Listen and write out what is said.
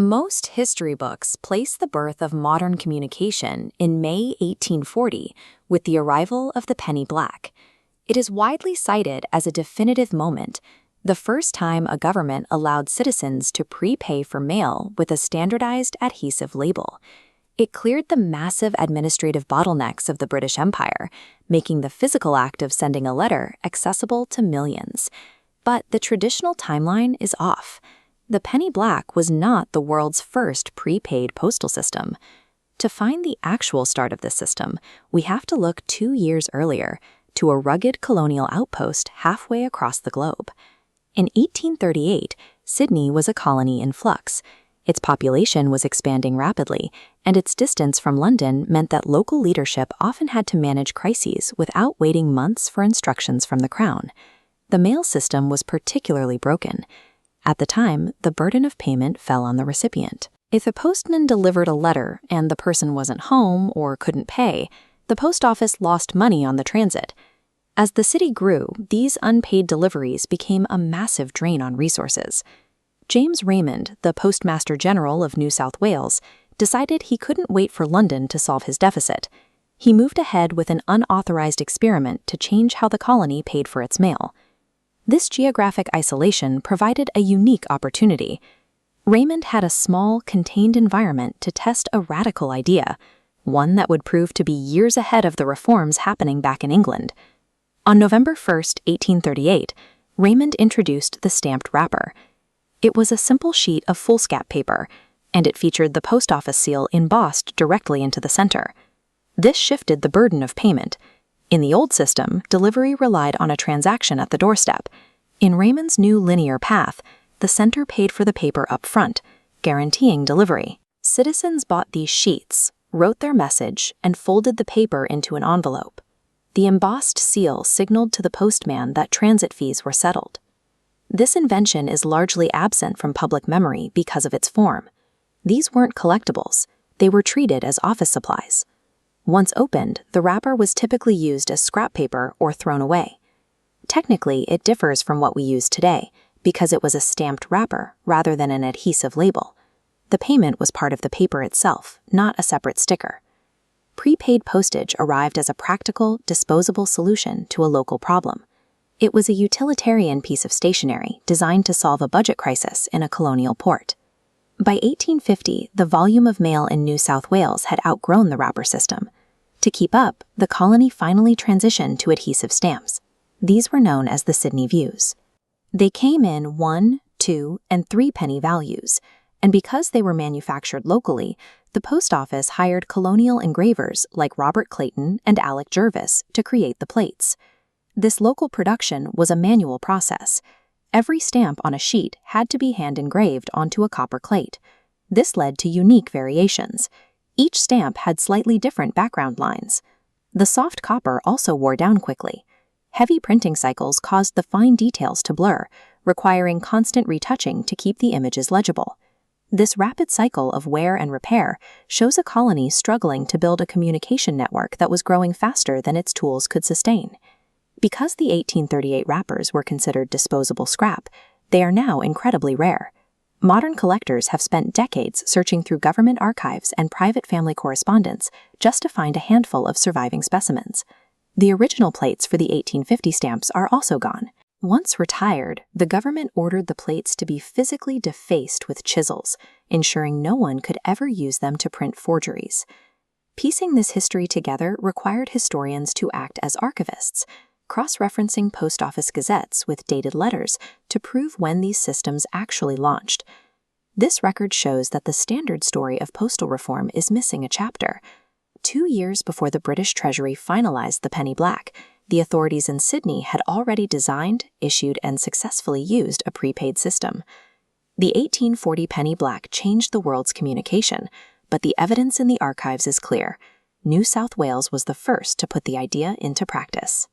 Most history books place the birth of modern communication in May 1840 with the arrival of the penny black. It is widely cited as a definitive moment, the first time a government allowed citizens to prepay for mail with a standardized adhesive label. It cleared the massive administrative bottlenecks of the British Empire, making the physical act of sending a letter accessible to millions. But the traditional timeline is off. The penny black was not the world's first prepaid postal system. To find the actual start of this system, we have to look 2 years earlier, to a rugged colonial outpost halfway across the globe. In 1838, Sydney was a colony in flux. Its population was expanding rapidly, and its distance from London meant that local leadership often had to manage crises without waiting months for instructions from the Crown. The mail system was particularly broken. At the time, the burden of payment fell on the recipient. If a postman delivered a letter and the person wasn't home or couldn't pay, the post office lost money on the transit. As the city grew, these unpaid deliveries became a massive drain on resources. James Raymond, the Postmaster General of New South Wales, decided he couldn't wait for London to solve his deficit. He moved ahead with an unauthorized experiment to change how the colony paid for its mail. This geographic isolation provided a unique opportunity. Raymond had a small, contained environment to test a radical idea, one that would prove to be years ahead of the reforms happening back in England. On November 1, 1838, Raymond introduced the stamped wrapper. It was a simple sheet of foolscap paper, and it featured the post office seal embossed directly into the center. This shifted the burden of payment. In the old system, delivery relied on a transaction at the doorstep. In Raymond's new linear path, the center paid for the paper up front, guaranteeing delivery. Citizens bought these sheets, wrote their message, and folded the paper into an envelope. The embossed seal signaled to the postman that transit fees were settled. This invention is largely absent from public memory because of its form. These weren't collectibles. They were treated as office supplies. Once opened, the wrapper was typically used as scrap paper or thrown away. Technically, it differs from what we use today because it was a stamped wrapper rather than an adhesive label. The payment was part of the paper itself, not a separate sticker. Prepaid postage arrived as a practical, disposable solution to a local problem. It was a utilitarian piece of stationery designed to solve a budget crisis in a colonial port. By 1850, the volume of mail in New South Wales had outgrown the wrapper system. To keep up, the colony finally transitioned to adhesive stamps. These were known as the Sydney Views. They came in 1, 2, and 3 penny values, and because they were manufactured locally, the post office hired colonial engravers like Robert Clayton and Alec Jervis to create the plates. This local production was a manual process. Every stamp on a sheet had to be hand-engraved onto a copper plate. This led to unique variations. Each stamp had slightly different background lines. The soft copper also wore down quickly. Heavy printing cycles caused the fine details to blur, requiring constant retouching to keep the images legible. This rapid cycle of wear and repair shows a colony struggling to build a communication network that was growing faster than its tools could sustain. Because the 1838 wrappers were considered disposable scrap, they are now incredibly rare. Modern collectors have spent decades searching through government archives and private family correspondence just to find a handful of surviving specimens. The original plates for the 1850 stamps are also gone. Once retired, the government ordered the plates to be physically defaced with chisels, ensuring no one could ever use them to print forgeries. Piecing this history together required historians to act as archivists, cross-referencing post office gazettes with dated letters to prove when these systems actually launched. This record shows that the standard story of postal reform is missing a chapter. 2 years before the British Treasury finalized the penny black, the authorities in Sydney had already designed, issued, and successfully used a prepaid system. The 1840 penny black changed the world's communication, but the evidence in the archives is clear. New South Wales was the first to put the idea into practice.